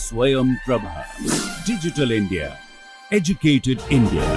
Swayam Prabha. Digital India. Educated India.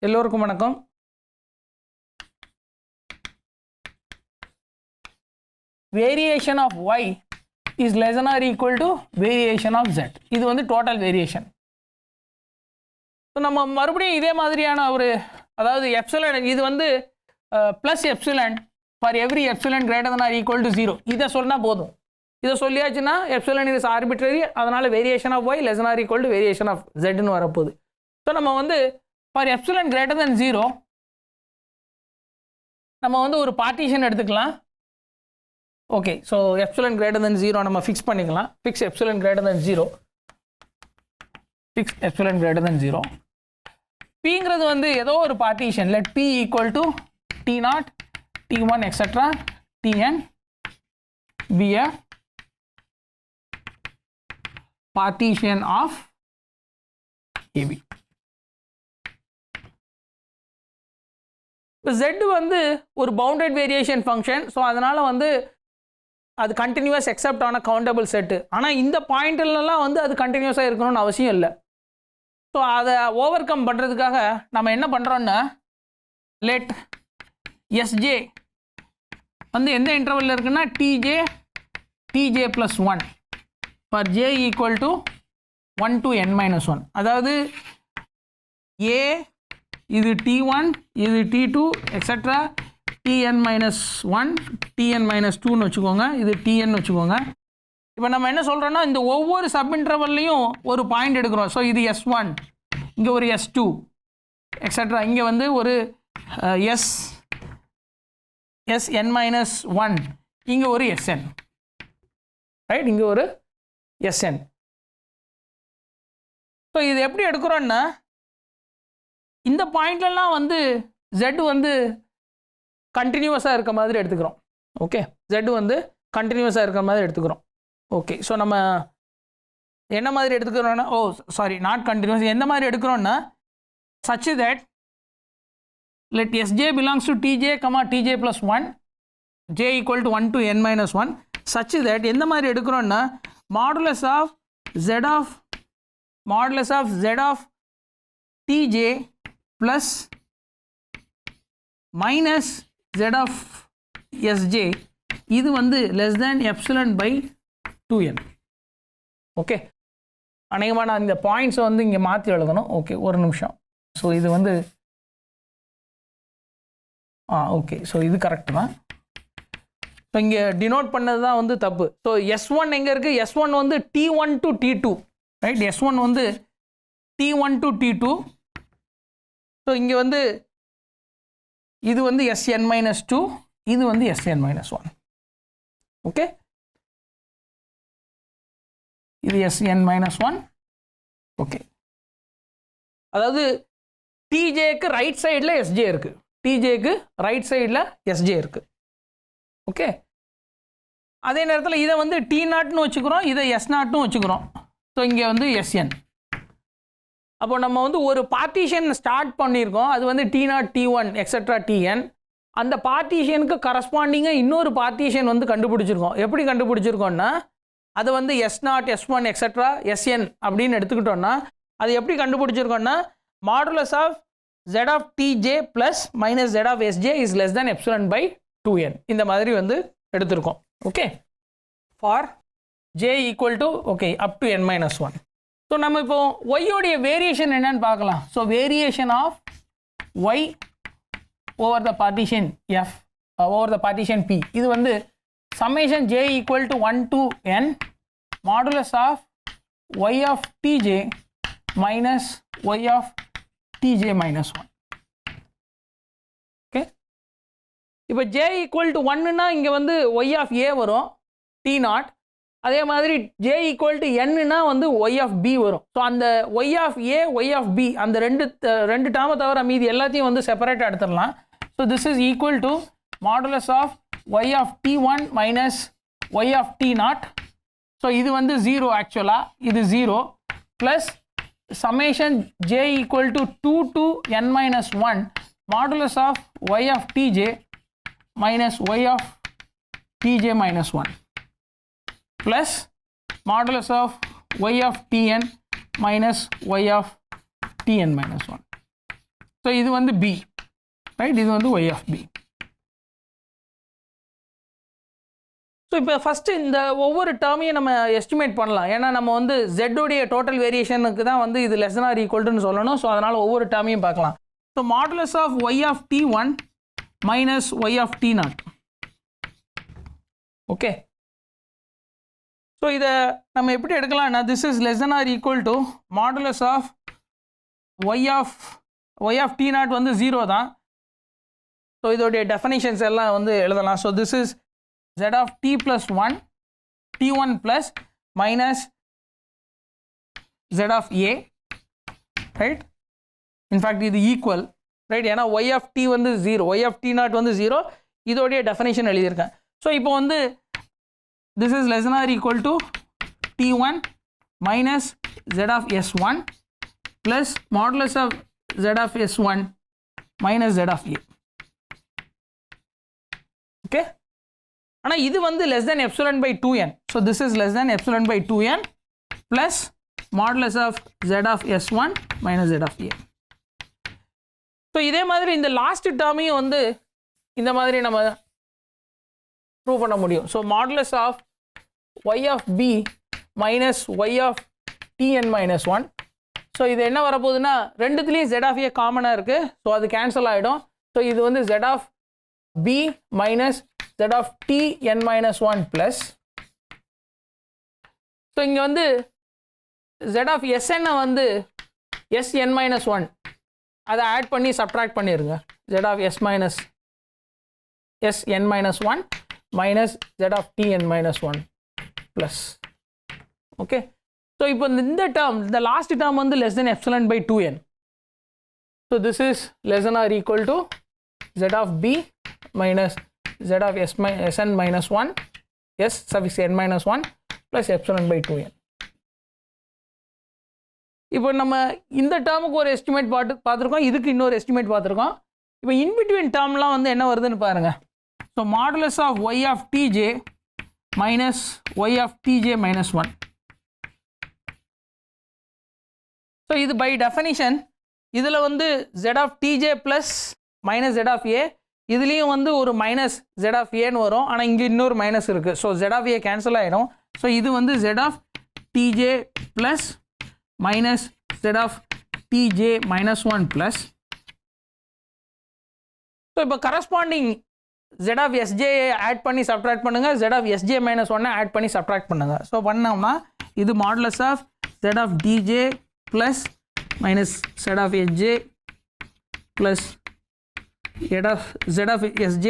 எல்லோருக்கும் வணக்கம். Variation of y is less than or equal to variation of z. இது வந்து total variation. So நம்ம மறுபடியும் இதே மாதிரியான ஒரு, அதாவது எப்சிலன், இது வந்து plus epsilon for every epsilon greater than or equal to 0. இதை சொன்னால் போதும். இதை சொல்லியாச்சுன்னா எப்சிலன் இஸ் ஆர்பிட்ரரி, அதனால் variation of y less than or equal to variation of zன்னு வரப்போகுது. ஸோ நம்ம வந்து ஃபார் எப்சிலன் கிரேட்டர் தென் 0 நம்ம வந்து ஒரு பார்ட்டிஷன் எடுத்துக்கலாம். Okay, so epsilon greater than 0 நம்ம ஃபிக்ஸ் பண்ணிக்கலாம். Fix epsilon greater than 0, fix epsilon greater than 0. பிங்கிறது வந்து ஏதோ ஒரு partition, let P equal to T0, T1 etcetera Tn be a partition of AB. இப்போ Z வந்து ஒரு பவுண்டட் வேரியேஷன் ஃபங்க்ஷன். ஸோ அதனால் வந்து அது கண்டினியூஸ் எக்ஸப்ட் ஆன கவுண்டபிள் செட்டு. ஆனால் இந்த பாயிண்ட்லலாம் வந்து அது கண்டினியூஸாக இருக்கணும்னு அவசியம் இல்லை. ஸோ அதை ஓவர் கம் பண்ணுறதுக்காக நம்ம என்ன பண்ணுறோன்னா, லெட் எஸ்ஜே வந்து எந்த இன்டர்வலில் இருக்குன்னா DJ plus 1 for J equal to 1 to n-1. அதாவது ஏ இது T1, இது T2 எக்ஸெட்ரா Tn-1, Tn-2ன்னு வச்சுக்கோங்க, இது Tn வச்சுக்கோங்க. இப்போ நம்ம என்ன சொல்கிறோன்னா, இந்த ஒவ்வொரு சப் இன்டர்வல்லையும் ஒரு பாயிண்ட் எடுக்கிறோம். ஸோ இது S1, இங்கே ஒரு S2 எக்ஸெட்ரா, இங்கே வந்து ஒரு Sn-1, இங்கே ஒரு Sn, ரைட், இங்கே ஒரு Sn. ஸோ இது எப்படி எடுக்கிறோன்னா, இந்த பாயிண்ட்லலாம் வந்து Z வந்து கண்டினியூஸாக இருக்க மாதிரி எடுத்துக்கிறோம். ஓகே, Z வந்து கண்டினியூஸாக இருக்கிற மாதிரி எடுத்துக்கிறோம். ஓகே, ஸோ நம்ம என்ன மாதிரி எடுத்துக்கிறோன்னா, நாட் கண்டினியூஸ், எந்த மாதிரி எடுக்கிறோன்னா, such that let Sj belongs to Tj, Tj plus 1, j equal to 1 to n-1, such that எந்த மாதிரி எடுக்கிறோன்னா, modulus of Z of Tj plus minus Z of Sj, இது வந்து less than epsilon by 2n. Okay, அநேகமாக நான் இந்த பாயிண்ட்ஸை வந்து இங்கே மாற்றி எழுதணும். ஓகே, ஒரு நிமிஷம். ஸோ இது வந்து ஓகே, ஸோ இது கரெக்டு தான். ஸோ இங்கே டினோட் பண்ணது தான் வந்து தப்பு. ஸோ S1 எங்கே இருக்குது? S1 வந்து T1 to T2, right. S1 வந்து T1 to T2. ஸோ இங்கே வந்து இது வந்து Sn-2, இது வந்து Sn-1. ஓகே, இது Sn-1. ஓகே, அதாவது டிஜேக்கு ரைட் சைடில் எஸ்ஜே இருக்குது, டிஜேக்கு ரைட் சைடில் எஸ்ஜே இருக்குது. ஓகே, அதே நேரத்தில் இதை வந்து T0ன்னு வச்சுக்கிறோம், இதை S0ன்னு வச்சுக்கிறோம். ஸோ இங்கே வந்து Sn. அப்போ நம்ம வந்து ஒரு பார்ட்டிஷன் ஸ்டார்ட் பண்ணியிருக்கோம், அது வந்து T0, T1 எக்ஸெட்ரா Tn. அந்த பார்ட்டிஷனுக்கு கரஸ்பாண்டிங்காக இன்னொரு பார்ட்டிஷன் வந்து கண்டுபிடிச்சிருக்கோம். எப்படி கண்டுபிடிச்சிருக்கோன்னா, அது வந்து S0, S1 எக்ஸெட்ரா Sn அப்படின்னு எடுத்துக்கிட்டோன்னா, அது எப்படி கண்டுபிடிச்சிருக்கோன்னா, modulus of Z of Tj plus minus Z of Sj is less than epsilon by 2n. இந்த மாதிரி வந்து எடுத்திருக்கோம். Okay, for j equal to up to n-1. So நம்ம இப்போ y உடைய வேரியேஷன் என்னன்னு பார்க்கலாம். So variation of y over the partition f over the partition p, இது வந்து summation j equal to 1 to n modulus of y of tj minus y of tj minus 1. Okay, இப்போ j equal to 1ன்னா இங்கே வந்து y of ஏ வரும் t0. அதே மாதிரி j equal to nன்னா வந்து y ஆஃப் b வரும். ஸோ அந்த y of A y of b அந்த ரெண்டு டேர்மை தவிர மீதி எல்லாத்தையும் வந்து செப்பரேட்டாக எடுத்துடலாம். So this is equal to modulus of y of t1 minus y of t0. So இது வந்து 0 ஆக்சுவலாக, இது 0 plus summation j equal to 2 to n minus 1 மாடுலஸ் of y of tj minus y of tj minus 1 plus modulus of y of tn minus y of tn minus 1. So இது வந்து b, right? இது வந்து y of b. So இப்போ first இந்த ஒவ்வொரு டேர்மையும் நம்ம estimate பண்ணலாம். ஏன்னா நம்ம வந்து z உடைய டோட்டல் வேரியேஷனுக்கு தான் வந்து இது less than or equal to சொல்லணும். ஸோ அதனால் ஒவ்வொரு டேர்மையும் பார்க்கலாம். So modulus of y of t1 minus y of t0. Okay, so இதை நம்ம எப்படி எடுக்கலாம்னா this is less than or equal to modulus of y of t0 வந்து 0 தான். ஸோ இதோடைய டெஃபனிஷன்ஸ் எல்லாம் வந்து எழுதலாம். So this is z of t plus 1 t1 plus minus z of a, right? In fact இது ஈக்குவல், ரைட்? ஏன்னா y of t வந்து 0, y of t0 வந்து 0, இதோடைய டெஃபனிஷன் எழுதியிருக்கேன். ஸோ இப்போ வந்து this is less than or equal to t1 minus z of s1 plus modulus of z of s1 minus z of a. Okay, ஆனால் இது வந்து less than epsilon by 2n. So this is less than epsilon by 2n plus modulus of z of s1 minus z of a. So இதே மாதிரி இந்த last டேர்மையும் வந்து இந்த மாதிரி நம்ம ப்ரூவ் பண்ண முடியும். So modulus of y of b minus y of tn minus 1. So இது என்ன வரப்போகுதுன்னா ரெண்டுத்துலேயும் z ஆஃப் a காமனாக இருக்குது. ஸோ அது கேன்சல் ஆகிடும். ஸோ இது வந்து z of b minus z of tn minus 1 plus, so இங்கே வந்து z ஆஃப் sn வந்து sn மைனஸ் 1 அதை ஆட் பண்ணி சப்ட்ராக்ட் பண்ணிடுங்க. z of s minus sn minus 1 minus z of tn minus 1 plus. Okay, so இப்போ இந்த term, the last term வந்து less than epsilon by 2n. So this is less than or equal to z of b minus z of sn minus 1 s suffix n minus 1 plus epsilon by 2n. இப்போ நம்ம இந்த டேர்முக்கு ஒரு estimate பார்த்துருக்கோம், இதுக்கு இன்னொரு estimate பார்த்துருக்கோம். இப்போ in between டேர்ம்லாம் வந்து என்ன வருதுன்னு பாருங்கள். So modulus of y of tj minus y of tj minus 1. So இது by definition இதில் வந்து z of tj plus minus z of a, இதுலேயும் வந்து ஒரு மைனஸ் z of a ன்னு வரும். ஆனால் இங்கே இன்னொரு மைனஸ் இருக்குது. So z of a cancel ஆகிடும். ஸோ இது வந்து z of tj plus minus z of tj minus 1 plus. So இப்போ corresponding z of sj add பண்ணி சப்ட்ராக்ட் பண்ணுங்க, z of sj minus 1 add பண்ணி சப்ட்ராக்ட் பண்ணுங்க. ஸோ பண்ணோம்னா இது modulus of z of dj plus minus z of sj plus z of sj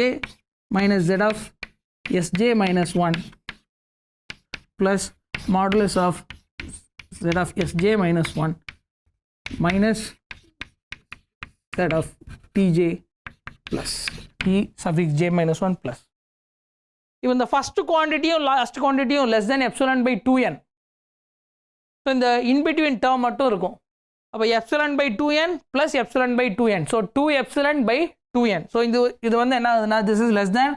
minus z of sj minus 1 plus modulus of z of sj minus 1 minus z of tj plus t suffix j minus 1 plus. Even the first quantity or last quantity less than epsilon by 2n. So in the in between term மட்டும் இருக்கும். அப்போ epsilon by 2n plus epsilon by 2n. So 2 epsilon by 2n. So இது வந்து என்ன ஆகுதுன்னா this is less than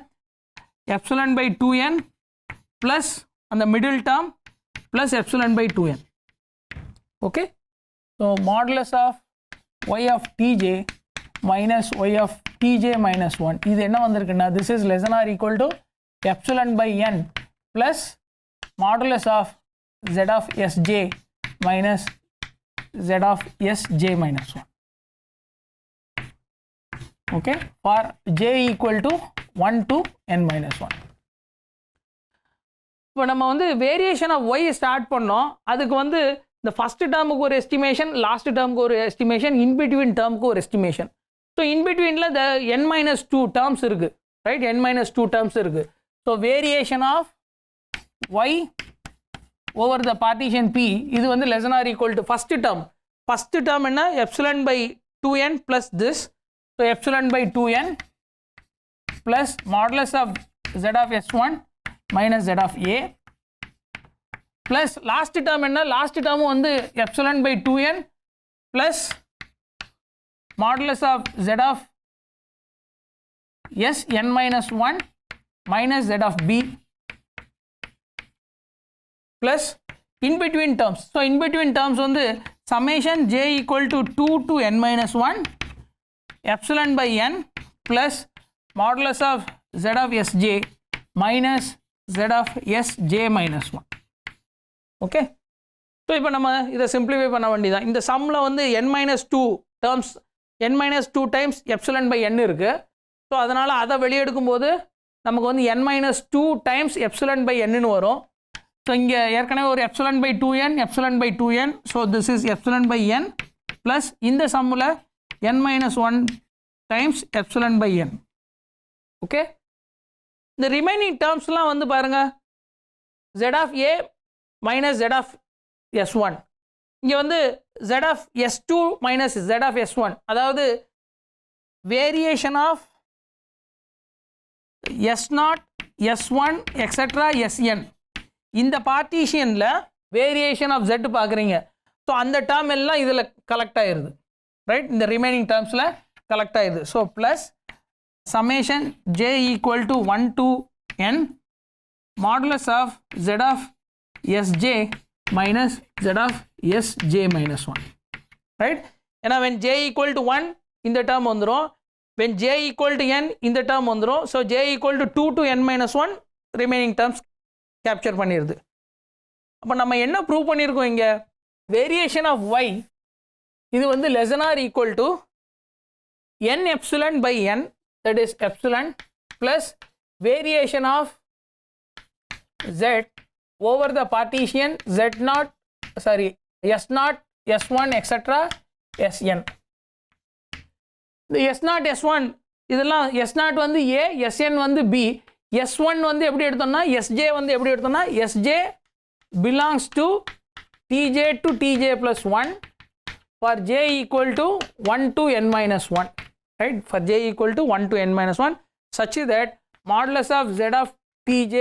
epsilon by 2n plus அந்த middle term plus epsilon by 2n. Okay. So modulus of y of tj minus y of tj minus 1 இது என்ன வந்திருக்குன்னா this is less than or equal to epsilon by n plus modulus of z of sj minus z of sj minus 1. Okay, for j equal to 1 to n minus 1. இப்போ நம்ம வந்து variation of y start பண்ணோம். அதுக்கு வந்து இந்த first டேர்முக்கு ஒரு estimation, last டேர்முக்கு ஒரு estimation, in between டேர்முக்கு ஒரு எஸ்டிமேஷன். ஸோ இன்பிட்வீனில் இந்த n-2 டேர்ம்ஸ் இருக்குது, right? n minus 2 terms இருக்கு. So variation of y over the partition P இது வந்து less than or equal to first term என்ன epsilon by 2n plus this, so epsilon by 2n plus modulus of z of s1 minus z of a plus last term என்ன last term வந்து epsilon by 2n plus modulus of z of s n minus 1 minus z of b plus in between terms. So in between terms வந்து summation j equal to 2 to n minus 1 epsilon by n plus modulus of z of sj minus z of sj minus 1. Okay. So இப்போ நம்ம இதை simplify பண்ண வேண்டியதான். இந்த சம்மில் வந்து n minus 2 terms n minus 2 times epsilon by n இருக்கு. So அதனால் அதை வெளியெடுக்கும் போது நமக்கு வந்து n minus 2 times epsilon by n ன்னு வரும். ஸோ இங்கே ஏற்கனவே ஒரு epsilon by 2n, so this is epsilon by n plus இந்த சம்மில் n minus 1 times epsilon by n. Okay, இந்த ரிமைனிங் டேர்ம்ஸ்லாம் வந்து பாருங்கள் z of a minus z of s1, இங்கே வந்து z of s2 minus z of s1, அதாவது variation of s0 s1 etcetera sn இந்த பார்ட்டிஷியனில் வேரியேஷன் ஆஃப் z பார்க்குறீங்க. So அந்த டேர்ம் எல்லாம் இதில் கலெக்ட் ஆகிடுது, ரைட்? இந்த ரிமைனிங் டேர்ம்ஸில் கலெக்ட் ஆகிடுது. So plus summation j equal to 1 to n modulus of z of sj minus z of sj minus 1, right? ஏன்னா when j ஈக்குவல் டு 1 இந்த டேர்ம் வந்துடும், when j equal to n இந்த term வந்துடும். So j equal to 2 to n minus 1 remaining terms capture பண்ணிடுது. அப்போ நம்ம என்ன prove பண்ணியிருக்கோம் இங்கே, வேரியேஷன் ஆஃப் y இது வந்து less than or equal to n epsilon by n, that is epsilon plus variation of z over the partition s0 s1 etc sn. இந்த s0 s1 இதெல்லாம் s0 வந்து a, sn வந்து b, s1 வந்து எப்படி எடுத்தோம்னா sj வந்து எப்படி எடுத்தோம்னா sj belongs to tj to tj plus 1 for j equal to 1 to n minus 1, right? For j equal to 1 to n minus 1 such that modulus of z of tj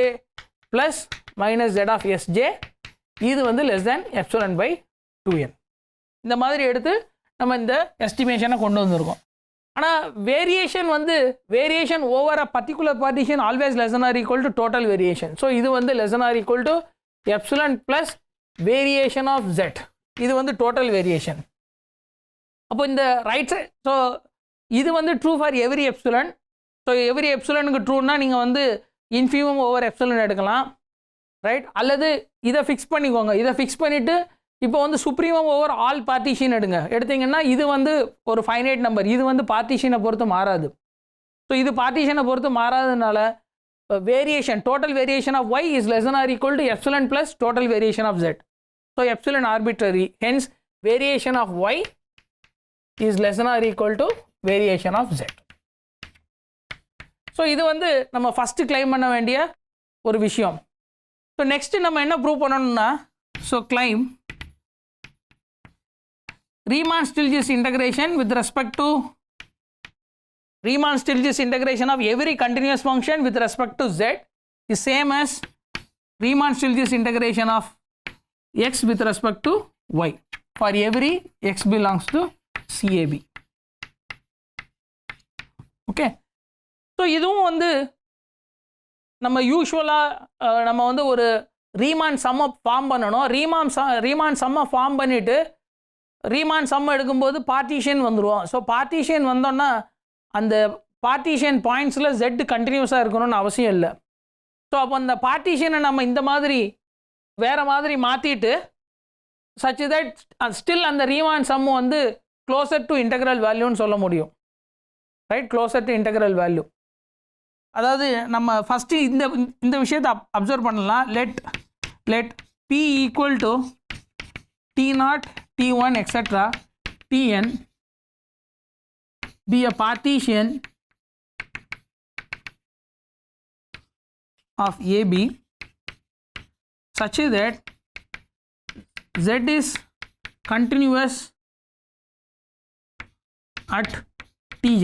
plus minus z of sj இது வந்து less than epsilon by 2n. இந்த மாதிரி எடுத்து நம்ம இந்த எஸ்டிமேஷனை கொண்டு வந்திருக்கோம். ஆனால் வேரியேஷன் வந்து variation over a particular partition always less than or equal to total variation. So இது வந்து less than or equal to epsilon plus variation of z, இது வந்து டோட்டல் வேரியேஷன். அப்போ இந்த ரைட் சைட், ஸோ இது வந்து true for every epsilon. So every எப்சிலனுக்கு ட்ரூன்னா நீங்கள் வந்து இன்ஃபிமம் ஓவர் எப்சிலன் எடுக்கலாம், ரைட்? அல்லது இதை ஃபிக்ஸ் பண்ணிக்கோங்க. இதை ஃபிக்ஸ் பண்ணிவிட்டு இப்போ வந்து சுப்ரீமம் ஓவர் ஆல் பார்ட்டிஷன் எடுத்தீங்கன்னா இது வந்து ஒரு ஃபைனைட் நம்பர், இது வந்து பார்ட்டிஷனை பொறுத்து மாறாது. ஸோ இது பார்ட்டிஷனை பொறுத்து மாறாததுனால variation total variation of y is less than or equal to epsilon plus total variation of z. So epsilon arbitrary, hence variation of y is less than or equal to variation of z. So இது வந்து நம்ம first claim பண்ண வேண்டிய ஒரு விஷயம். So next நம்ம என்ன prove பண்ணணும்னா, so claim Riemann-Stieltjes integration with respect to Riemann-Stieltjes integration of every continuous function with respect to z is same as Riemann-Stieltjes integration of x with respect to y for every x belongs to CAB. Okay. So இதுவும் வந்து நம்ம யூஸ்வலாக நம்ம வந்து ஒரு Riemann சம்மை form பண்ணணும். Riemann சம்மை form பண்ணிவிட்டு Riemann some எடுக்கும்போது பார்ட்டிஷன் வந்துடுவோம். ஸோ பார்ட்டிஷன் வந்தோன்னா அந்த பார்ட்டிஷன் பாயிண்ட்ஸில் z கண்டினியூஸாக இருக்கணும்னு அவசியம் இல்லை. ஸோ அப்போ அந்த பார்ட்டிஷனை நம்ம இந்த மாதிரி வேறு மாதிரி மாற்றிட்டு சச் தட் ஸ்டில் அந்த ரீமான் சம் வந்து க்ளோசர் டு இன்டெக்ரல் வேல்யூன்னு சொல்ல முடியும், right? Closer to integral value. அதாவது நம்ம ஃபஸ்ட்டு இந்த விஷயத்தை அப்சர்வ் பண்ணலாம். Let p equal to t0 t1 etc tn be a partition of AB such that Z is continuous at Tj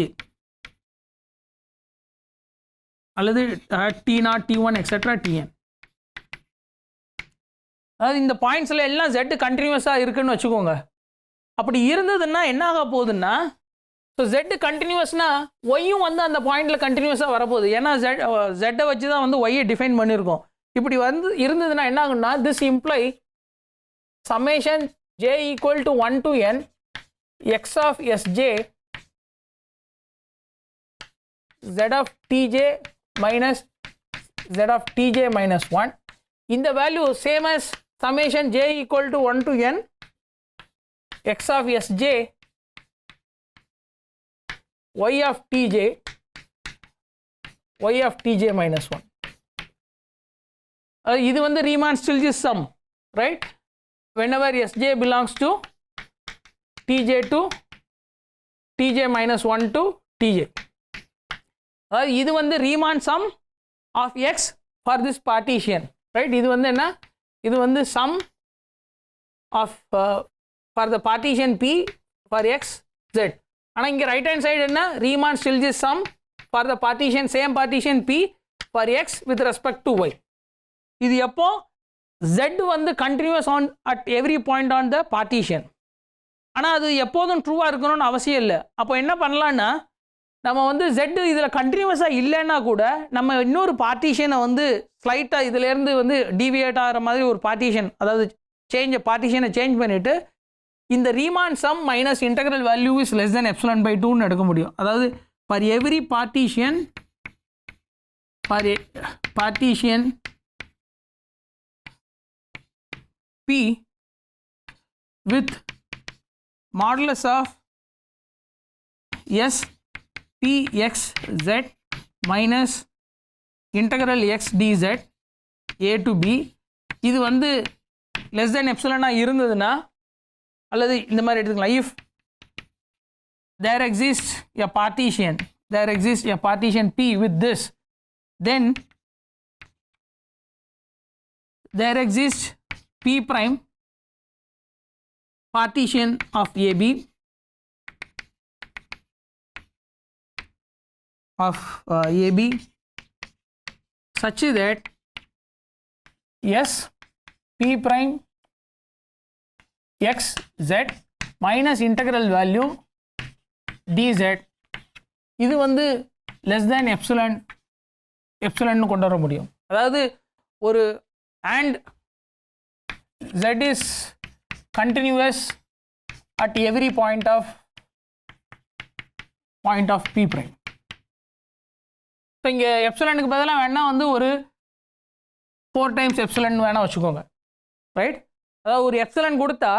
அல்லது T0 T1 etc Tn. அதாவது இந்த பாயிண்ட்ஸில் எல்லாம் Z கண்டினியூஸாக இருக்குன்னு வச்சுக்கோங்க. அப்படி இருந்ததுன்னா என்ன ஆக போகுதுன்னா, ஸோ Z கண்டினியூஸ்னா ஒய்யும் வந்து அந்த பாயிண்டில் கண்டினியூஸாக வரப்போகுது. ஏன்னா ஜெட்டை வச்சு தான் வந்து ஒய்யை டிஃபைன் பண்ணியிருக்கோம். இப்படி வந்து இருந்ததுன்னா என்ன ஆகுன்னா, this imply summation j equal to 1 to n x of sj z of tj minus z of tj minus 1. இந்த value same as summation j equal to 1 to n x of sj y of tj minus 1. இது வந்து Riemann-Stieltjes sum, right? Whenever sj belongs to tj to tj minus 1 to tj. இது வந்து Riemann sum of x for this partition, right? இது வந்து என்ன, இது வந்து sum of for the partition p for x z. ஆனால் இங்கே ரைட் ஹேண்ட் சைடு என்ன, Riemann-Stieltjes sum for the partition same partition p for x with respect to y. இது எப்போ z வந்து continuous on at every point on the partition. ஆனால் அது எப்போதும் ட்ரூவாக இருக்கணும்னு அவசியம் இல்லை. அப்போ என்ன பண்ணலான்னா, நம்ம வந்து Z இதில் கண்டினியூஸாக இல்லைன்னா கூட நம்ம இன்னொரு பார்ட்டிஷனை வந்து ஸ்லைட்டாக இதிலேருந்து வந்து டீவியேட் ஆகிற மாதிரி ஒரு பார்ட்டிஷன், அதாவது பார்ட்டிஷனை சேஞ்ச் பண்ணிவிட்டு இந்த Riemann sum minus integral value is less than epsilon by 2ன்னு எடுக்க முடியும். அதாவது for every partition P with modulus of S Pxz minus integral x dz a to b, இது வந்து லெஸ் தென் எப்சிலானாக இருந்ததுன்னா, அல்லது இந்த மாதிரி எடுத்துக்கலாம், if there exists a partition P with this, then there exists P prime partition of AB such that S P prime x z minus integral value dz இது வந்து less than epsilon கொண்டு வர முடியும். அதாவது ஒரு and z is continuous at every point of P prime. இப்போ இங்கே எப்சிலானுக்கு பதிலாக வேணால் வந்து ஒரு 4 times எப்சிலான் வேணால் வச்சுக்கோங்க, ரைட்? அதாவது ஒரு எப்சிலான் கொடுத்தா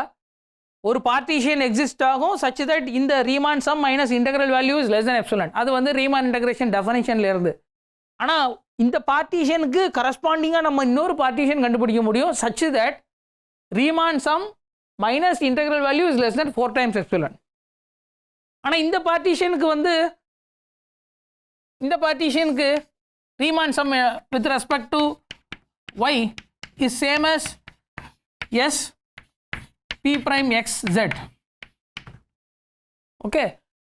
ஒரு பார்ட்டிஷன் எக்ஸிஸ்ட் ஆகும் சச் தட் இந்த Riemann sum minus integral value is less than epsilon. அது வந்து Riemann இன்டெகிரேஷன் டெஃபினிஷன்ல இருந்து. ஆனால் இந்த பார்ட்டிஷனுக்கு கரஸ்பாண்டிங்காக நம்ம இன்னொரு பார்ட்டிஷன் கண்டுபிடிக்க முடியும் such that Riemann sum minus integral value is less then 4 times epsilon. ஆனால் இந்த பார்ட்டிஷனுக்கு Riemann sum with respect to y is same as S P prime x z. Okay,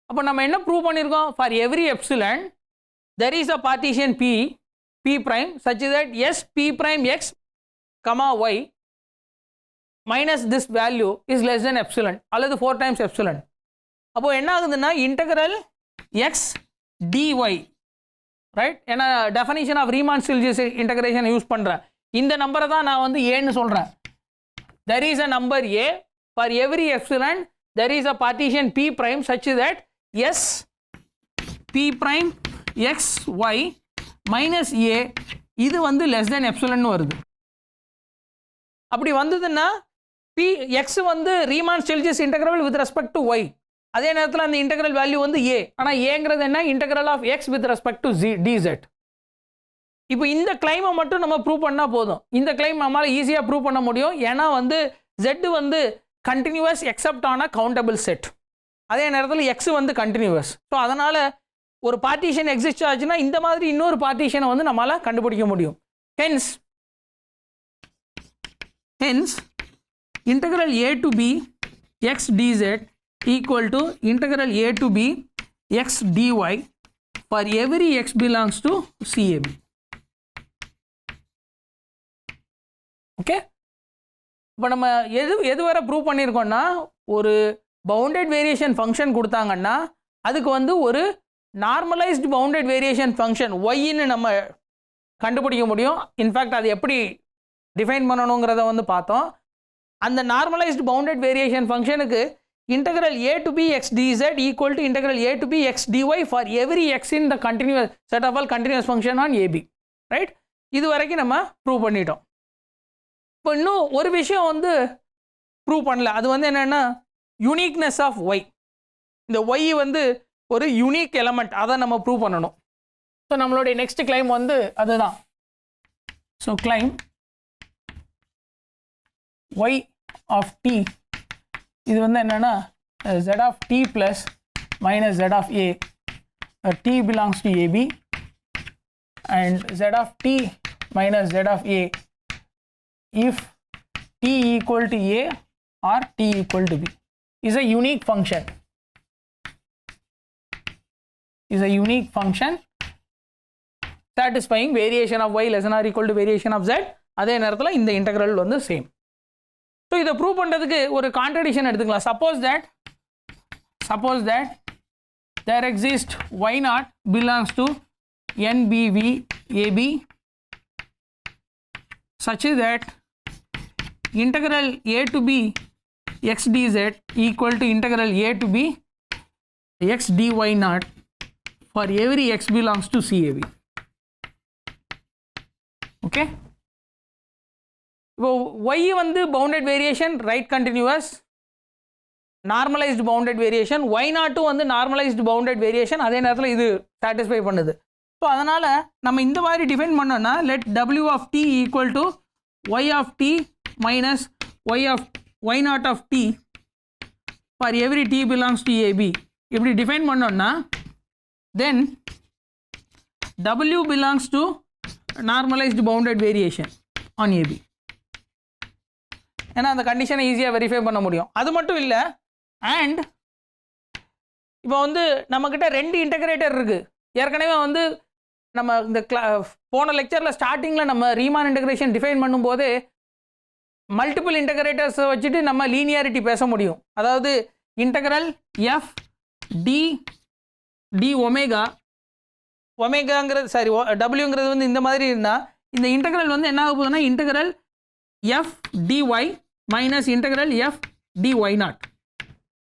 அப்போ நம்ம என்ன ப்ரூவ் பண்ணியிருக்கோம், for every epsilon there is a partition P prime such that S P prime x comma y minus this value is less than epsilon அல்லது 4 times epsilon. அப்போ என்ன ஆகுதுன்னா integral x dy, right? ஏன்னா definition of Riemann-Stieltjes integration use பண்ணுறேன். இந்த நம்பரை தான் நான் வந்து ஏன்னு சொல்கிறேன். there is a number a for every epsilon there is a partition P prime such that S P prime x y minus a இது வந்து less than epsilon வருது. அப்படி வந்ததுன்னா P x வந்து Riemann-Stieltjes integral with respect to y, அதே நேரத்தில் அந்த integral value வந்து a. ஆனால் ஏங்கிறது என்ன, integral of x with respect to dz. இப்போ இந்த கிளைமை மட்டும் நம்ம ப்ரூவ் பண்ணால் போதும். இந்த கிளைம் நம்மளால் ஈஸியாக ப்ரூவ் பண்ண முடியும். ஏன்னா வந்து z வந்து கண்டினியூவஸ் எக்ஸப்ட் ஆன கவுண்டபிள் செட், அதே நேரத்தில் x வந்து கண்டினியூவஸ். ஸோ அதனால் ஒரு பார்ட்டிஷன் எக்ஸிஸ்ட் ஆச்சுன்னா இந்த மாதிரி இன்னொரு பார்ட்டிஷனை வந்து நம்மளால் கண்டுபிடிக்க முடியும். hence integral a to b x dz equal to integral a to b x dy for every x belongs to CAB. Okay, இப்போ நம்ம எது வரை ப்ரூவ் பண்ணியிருக்கோம்னா, ஒரு பவுண்டட் வேரியேஷன் ஃபங்க்ஷன் கொடுத்தாங்கன்னா அதுக்கு வந்து ஒரு நார்மலைஸ்டு பவுண்டட் வேரியேஷன் ஃபங்க்ஷன் ஒய்ன்னு நம்ம கண்டுபிடிக்க முடியும். இன்ஃபேக்ட் அது எப்படி டிஃபைன் பண்ணணுங்கிறத வந்து பார்த்தோம். அந்த நார்மலைஸ்டு பவுண்டட் வேரியேஷன் ஃபங்க்ஷனுக்கு integral a to b x dz equal to integral a to b x dy for every x in the continuous set of all continuous function on AB, right? இது வரைக்கும் நம்ம prove பண்ணிட்டோம். இப்போ இன்னும் ஒரு விஷயம் வந்து ப்ரூவ் பண்ணல. அது வந்து என்னென்னா யூனிக்னஸ் ஆஃப் ஒய். இந்த ஒய் வந்து ஒரு யூனிக் எலமெண்ட், அதை நம்ம ப்ரூவ் பண்ணணும். ஸோ நம்மளுடைய நெக்ஸ்ட் கிளைம் வந்து அதுதான். ஸோ கிளைம் ஒய் ஆஃப் டி, இது வந்து என்னென்னா z of t plus minus z of a, t belongs to AB, and z of t minus z of a if t equal to a or t equal to b is a unique function, satisfying variation of y less than or equal to variation of z. அதே நேரத்தில் இந்த integral வந்து same. So இதை prove பண்ணுறதுக்கு ஒரு contradiction எடுத்துக்கலாம். Suppose that there exist y not belongs to NBV AB such that integral a to b x dz equal to integral a to b x dy naught for every x belongs to CAB. Okay. இப்போ y வந்து bounded variation right continuous, normalised bounded variation, y நாட்டும் வந்து normalised bounded variation, அதே நேரத்தில் இது satisfy பண்ணுது. So அதனால் நம்ம இந்த மாதிரி டிஃபைன் பண்ணோன்னா let w of t equal to y of t minus y naught of t for every t belongs to AB இப்படி டிஃபைன் பண்ணோன்னா then w belongs to normalised bounded variation on AB. ஏன்னா அந்த கண்டிஷனை ஈஸியாக வெரிஃபை பண்ண முடியும். அது மட்டும் இல்லை, அண்ட் இப்போ வந்து நம்மக்கிட்ட ரெண்டு இன்டகிரேட்டர் இருக்குது. ஏற்கனவே வந்து நம்ம இந்த போன லெக்சரில் ஸ்டார்டிங்கில் நம்ம ரீமான் இன்டகிரேஷன் டிஃபைன் பண்ணும்போது மல்டிபிள் இன்டகிரேட்டர்ஸை வச்சுட்டு நம்ம லீனியாரிட்டி பேச முடியும். அதாவது இன்டகிரல் எஃப் டி ஒமேகாங்கிறது டபிள்யூங்கிறது வந்து இந்த மாதிரி இருந்தால் இந்த இன்டகிரல் வந்து என்ன ஆக போகுதுன்னா integral f dy minus integral f dy not.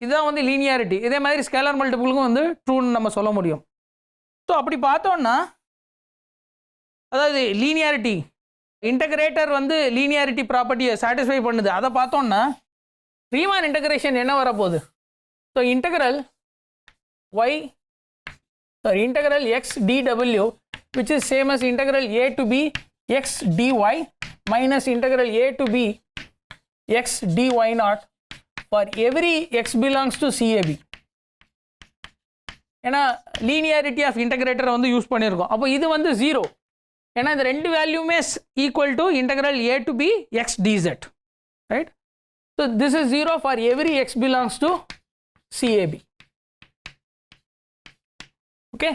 இதுதான் வந்து லீனியாரிட்டி. இதே மாதிரி ஸ்கேலர் மல்டிபிளுக்கும் வந்து ட்ரூன்னு நம்ம சொல்ல முடியும். ஸோ அப்படி பார்த்தோன்னா அதாவது லீனியாரிட்டி இன்டகிரேட்டர் வந்து லீனியாரிட்டி ப்ராப்பர்ட்டியை சாட்டிஸ்ஃபை பண்ணுது. அதை பார்த்தோன்னா ரீமான் இன்டகிரேஷன் என்ன வரப்போகுது? So integral x dw which is same as integral a to b x dy minus integral a to b x dy naught for every x belongs to CAB. ஏன்னா linearity of இன்டகிரேட்டரை வந்து use பண்ணியிருக்கோம். அப்போ இது வந்து 0, ஏன்னா இந்த ரெண்டு வேல்யூமே equal to integral a to b x dz, right? So this is 0 for every x belongs to CAB. Okay.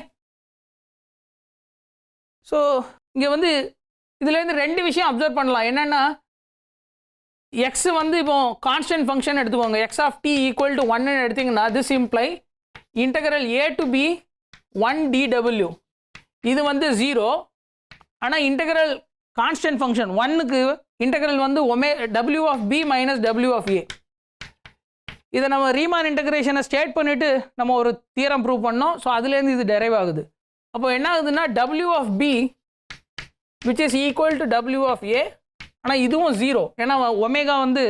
So இங்கே வந்து இதுலேருந்து ரெண்டு விஷயம் அப்சர்வ் பண்ணலாம். என்னென்னா எக்ஸ் வந்து இப்போ கான்ஸ்டன்ட் ஃபங்க்ஷன் எடுத்துக்கோங்க. X of t equal to 1ன்னு எடுத்திங்கன்னா this imply integral a to b 1 dw இது வந்து 0. ஆனால் இன்டகிரல் கான்ஸ்டன்ட் ஃபங்க்ஷன் 1க்கு இன்டகிரல் வந்து w of b minus w of a. இதை நம்ம ரீமான் இன்டகிரேஷனை ஸ்டேட் பண்ணிவிட்டு நம்ம ஒரு தியரம் ப்ரூவ் பண்ணோம். ஸோ அதுலேருந்து இது டெரைவ் ஆகுது. அப்போ என்ன ஆகுதுன்னா w of b which is equal to w of a, ஆனால் இதுவும் 0, ஏன்னா ஒமேகா வந்து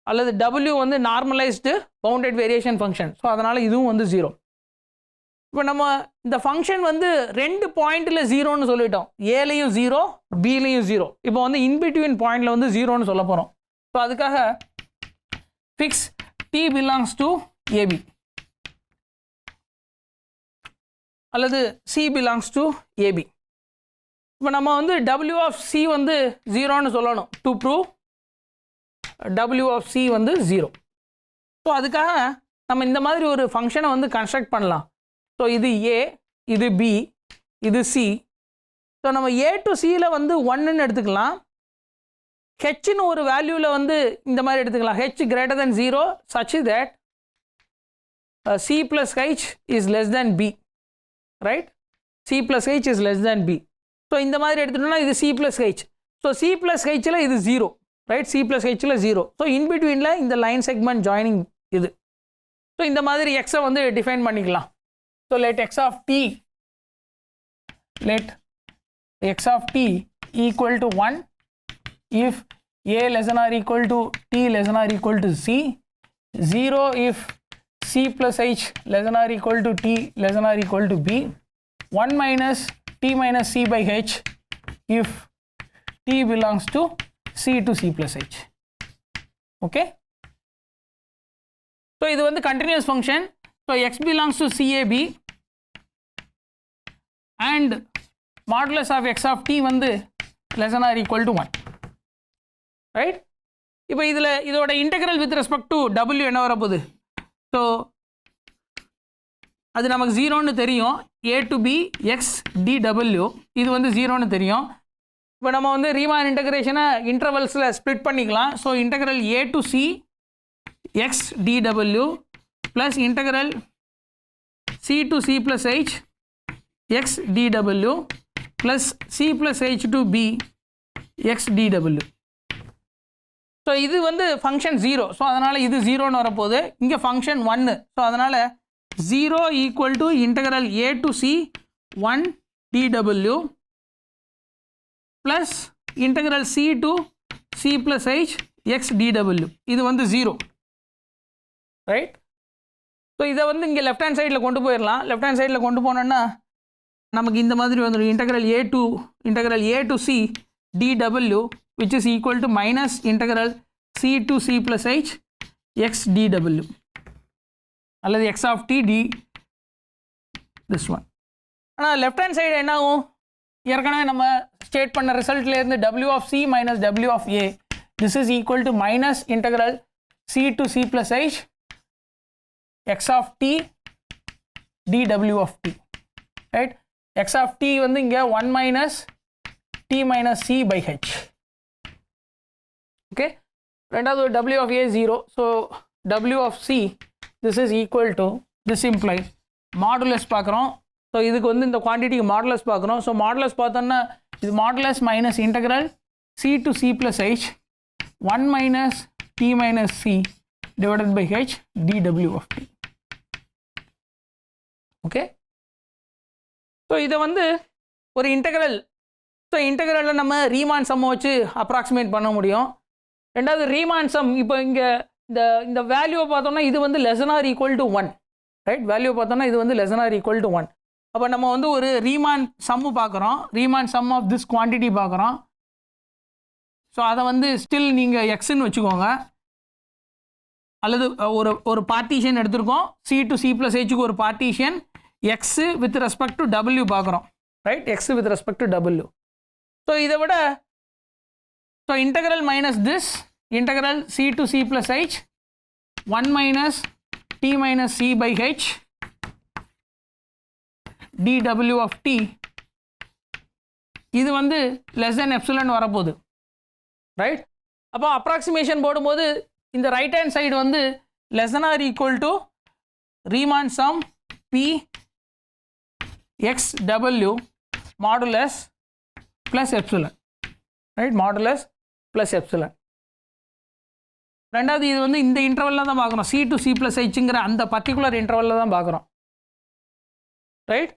அல்லது w வந்து normalised bounded variation function. So அதனால் இதுவும் வந்து 0. இப்போ நம்ம இந்த ஃபங்க்ஷன் வந்து ரெண்டு பாயிண்டில் 0ன்னு சொல்லிட்டோம். ஏலையும் 0, பிலையும் 0. இப்போ வந்து இன்பிட்வீன் பாயிண்டில் வந்து 0ன்னு சொல்ல போகிறோம். ஸோ அதுக்காக fix t belongs to AB அல்லது c belongs to AB. இப்போ நம்ம வந்து W of C வந்து 0ன்னு சொல்லணும் to prove W of C வந்து 0. ஸோ அதுக்காக நம்ம இந்த மாதிரி ஒரு ஃபங்க்ஷனை வந்து கன்ஸ்ட்ரக்ட் பண்ணலாம். ஸோ இது A, இது B, இது C. ஸோ நம்ம A to Cயில் வந்து 1ன்னு எடுத்துக்கலாம். ஹெச்னு ஒரு வேல்யூவில் வந்து இந்த மாதிரி எடுத்துக்கலாம். H greater than 0 such that C plus H is less than B, right? C plus H is less than B. So இந்த மாதிரி எடுத்துட்டோம்னா இது C plus H. So C plus Hல இது 0, ரைட்? C plus Hல 0. ஸோ இன்பிட்வீனில் இந்த line segment joining இது. So இந்த மாதிரி எக்ஸை வந்து டிஃபைன் பண்ணிக்கலாம். So let x of t equal to 1 if a less than or equal to t less than or equal to c, 0 if c plus h less than or equal to t less than or equal to b, 1 minus t minus c by h if t belongs to c to c plus h. Okay. So இது வந்து continuous function. So x belongs to CAB and modulus of x of t வந்து less than or equal to 1, right? இப்போ இதோட integral with respect to w என்ன வரப்போகுது? So அது நமக்கு 0ன்னு தெரியும். a to b x dw இது வந்து 0ன்னு தெரியும். இப்போ நம்ம வந்து ரீமான் இன்டகிரேஷனை இன்டர்வல்ஸில் ஸ்ப்ளிட் பண்ணிக்கலாம். So integral a to c x dw plus integral c to c plus h x dw plus c plus h to b x dw. So இது வந்து function 0. So அதனால் இது 0ன்னு வரப்போகுது. இங்கே ஃபங்க்ஷன் 1. ஸோ அதனால் 0 equal to integral a to c 1 dw plus integral c to c plus h x dw. இது வந்து 0, right? So இதை வந்து இங்கே லெஃப்ட் ஹேண்ட் சைடில் கொண்டு போயிடலாம். லெஃப்ட் ஹேண்ட் சைடில் கொண்டு போனோன்னா நமக்கு இந்த மாதிரி வந்துடும். Integral a to c dw which is equal to minus integral c to c plus h x dw அல்லது x of t d this one. ஆனால் லெஃப்ட் ஹேண்ட் சைடு என்ன ஆகும்? ஏற்கனவே நம்ம ஸ்டேட் பண்ண ரிசல்ட்லேருந்து w of c minus w of a this is equal to minus integral c to c plus h x of t dw of t, right? x of t வந்து இங்கே 1 minus t minus c by h. Okay, ரெண்டாவது w of a 0. So w of c this is equal to this imply modulus பார்க்குறோம். So இதுக்கு வந்து இந்த குவான்டிட்டிக்கு modulus பார்க்குறோம். So modulus பார்த்தோன்னா இது modulus minus integral c to c plus h 1 minus t minus c divided by h dw of t. Okay, so இதை வந்து ஒரு இன்டகிரல். ஸோ இன்டகிரலில் நம்ம ரீமான் சம்மை வச்சு அப்ராக்சிமேட் பண்ண முடியும். ரெண்டாவது ரீமான் சம் இப்போ இங்கே இந்த வேல்யூவை பார்த்தோம்னா இது வந்து less than or equal to 1, right? Value பார்த்தோம்னா இது வந்து less than or equal to 1. அப்போ நம்ம வந்து ஒரு ரீமான் சம்மு பார்க்குறோம். Riemann sum of this quantity பார்க்குறோம். ஸோ அதை வந்து ஸ்டில் நீங்கள் எக்ஸ்ன்னு வச்சுக்கோங்க. அல்லது ஒரு பார்ட்டிஷன் எடுத்திருக்கோம். c to c plus hக்கு ஒரு partition x with respect to w பார்க்குறோம், right? x with respect to w. So இதை விட so integral minus this integral c to c plus h 1 minus t minus c by h dw of t இது வந்து less than epsilon வரப்போகுது, right? அப்போ approximation போடும்போது இந்த right hand side வந்து less than or equal to Riemann some p x w modulus plus epsilon, right? Modulus plus epsilon. ரெண்டாவது இது வந்து இந்த இன்டர்வலில் தான் பார்க்குறோம். c to c plus hங்கிற அந்த பர்டிகுலர் இன்டர்வலில் தான் பார்க்குறோம், ரைட்?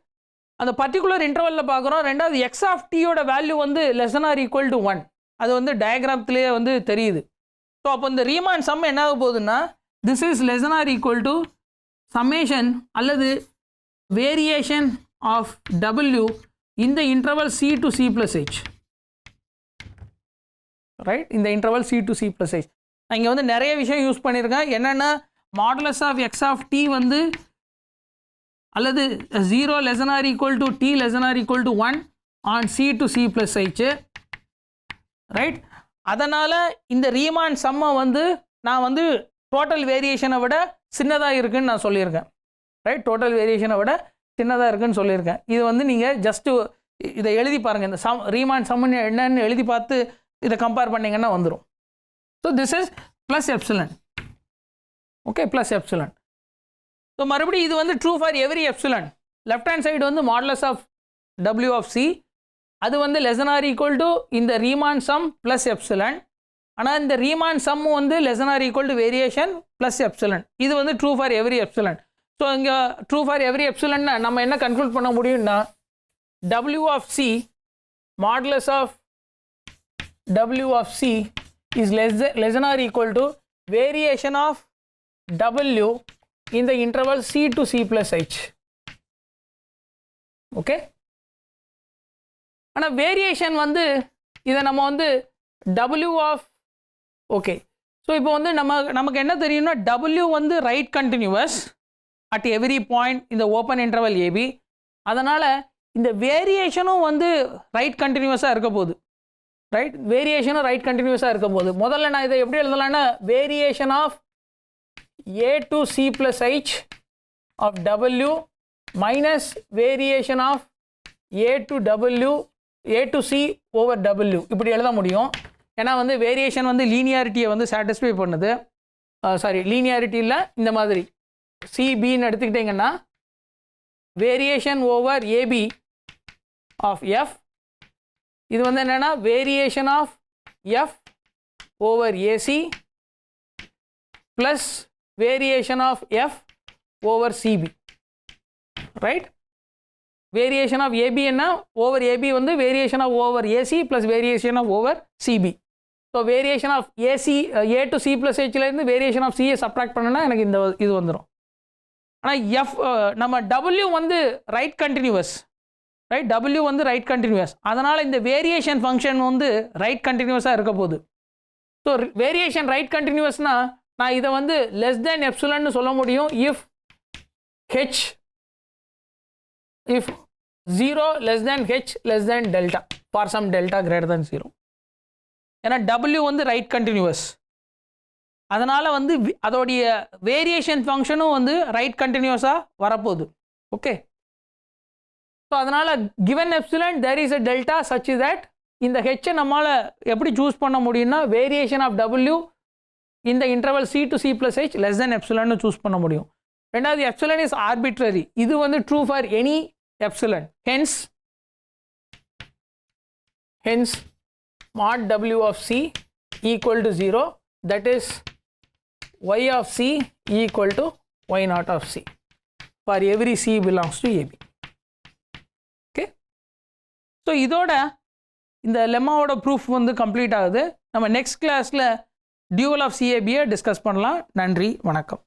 அந்த பர்டிகுலர் இன்டர்வலில் பார்க்குறோம். ரெண்டாவது எக்ஸ் ஆஃப் டீயோட வேல்யூ வந்து less than or equal to 1. அது வந்து டயக்ராம்லேயே வந்து தெரியுது. ஸோ அப்போ இந்த ரீமான் சம் என்ன ஆக போகுதுன்னா this is less than or equal to summation அல்லது வேரியேஷன் ஆஃப் w இந்த interval c to c plus h, right? இந்த interval c to c plus h. நான் இங்கே வந்து நிறைய விஷயம் யூஸ் பண்ணியிருக்கேன். என்னென்னா modulus of x of t வந்து அல்லது 0 less than or equal to t less than or equal to 1 on C to C plus H, right. அதனால் இந்த ரீமான் சம்மை வந்து நான் வந்து டோட்டல் வேரியேஷனை விட சின்னதாக இருக்குதுன்னு நான் சொல்லியிருக்கேன், ரைட். டோட்டல் வேரியேஷனை விட சின்னதாக இருக்குதுன்னு சொல்லியிருக்கேன். இது வந்து நீங்கள் ஜஸ்ட்டு இதை எழுதி பாருங்கள், இந்த ரீமான் சம்முன்னு என்னன்னு எழுதி பார்த்து இதை கம்பேர் பண்ணிங்கன்னா வந்துடும். So this is plus epsilon, okay, plus epsilon. So மறுபடியும் இது வந்து true for every epsilon. Left hand side வந்து modulus of W of C, அது வந்து less than or equal to இந்த ரீமான் சம் ப்ளஸ் எப்சிலன். ஆனால் இந்த ரீமான் சம் வந்து less than or equal to variation plus epsilon. இது வந்து true for every epsilon. So இங்கே ட்ரூ ஃபார் எவ்ரி எப்சிலன்னா நம்ம என்ன கன்க்ளூட் பண்ண முடியும்னா W of C, modulus of W of C is less than or equal to variation of W in the interval C to C plus H. Okay. ஆனால் variation வந்து இதை நம்ம வந்து W of, ஓகே. ஸோ இப்போ வந்து நமக்கு என்ன தெரியும்னா W வந்து right continuous at every point இந்த ஓப்பன் இன்டர்வல் AB. அதனால் இந்த வேரியேஷனும் வந்து ரைட் கண்டினியூவஸாக இருக்க போகுது, ரைட். வேரியேஷனும் ரைட் கண்டினியூவஸாக இருக்க போகுது. முதல்ல நான் இதை எப்படி எழுதலாம்னா variation of A to C plus H of W minus variation of A to C over W, இப்படி எழுத முடியும். ஏன்னா வந்து வேரியேஷன் வந்து லீனியாரிட்டியை வந்து சாட்டிஸ்ஃபை பண்ணுது. சாரி, லீனியாரிட்டி இல்லை, இந்த மாதிரி CBன்னு எடுத்துக்கிட்டிங்கன்னா variation over AB of F, இது வந்து என்னென்னா variation of F over AC plus variation of F over CB, right. Variation of AB என்ன ஓவர் AB வந்து variation of over AC plus variation of over CB. So variation of A to C plus Hலேருந்து variation of Cயை subtract பண்ணனா எனக்கு இந்த இது வந்துடும். ஆனால் நம்ம W வந்து ரைட் கண்டினியூவஸ், ரைட். W வந்து ரைட் கண்டினியூவஸ், அதனால் இந்த வேரியேஷன் ஃபங்க்ஷன் வந்து ரைட் கண்டினியூவஸாக இருக்க போகுது. ஸோ வேரியேஷன் ரைட் கண்டினியூவஸ்னால் நான் இதை வந்து லெஸ் தேன் எப்சிலன்னு சொல்ல முடியும் if 0 less than H less than delta for some delta greater than 0. ஏன்னா W வந்து ரைட் கண்டினியூவஸ், அதனால் வந்து அதோடைய வேரியேஷன் ஃபங்க்ஷனும் வந்து ரைட் கண்டினியூஸாக வரப்போகுது, ஓகே. ஸோ அதனால் given epsilon there is a delta such that இந்த ஹெச்சை நம்மளால் எப்படி சூஸ் பண்ண முடியும்னா வேரியேஷன் ஆஃப் W இந்த interval C to C plus H less than எப்சிலன்னு சூஸ் பண்ண முடியும். ரெண்டாவது எப்சிலன் இஸ் ஆர்பிட்ரரி, இது வந்து true for any epsilon, hence mod W of C equal to 0, that is Y of C equal to Y naught of C for every C belongs to AB. Okay, so இதோட இந்த லெம்மாவோட proof வந்து complete ஆகுது. நம்ம next கிளாஸில் dual of CAB discuss பண்ணலாம். நன்றி, வணக்கம்.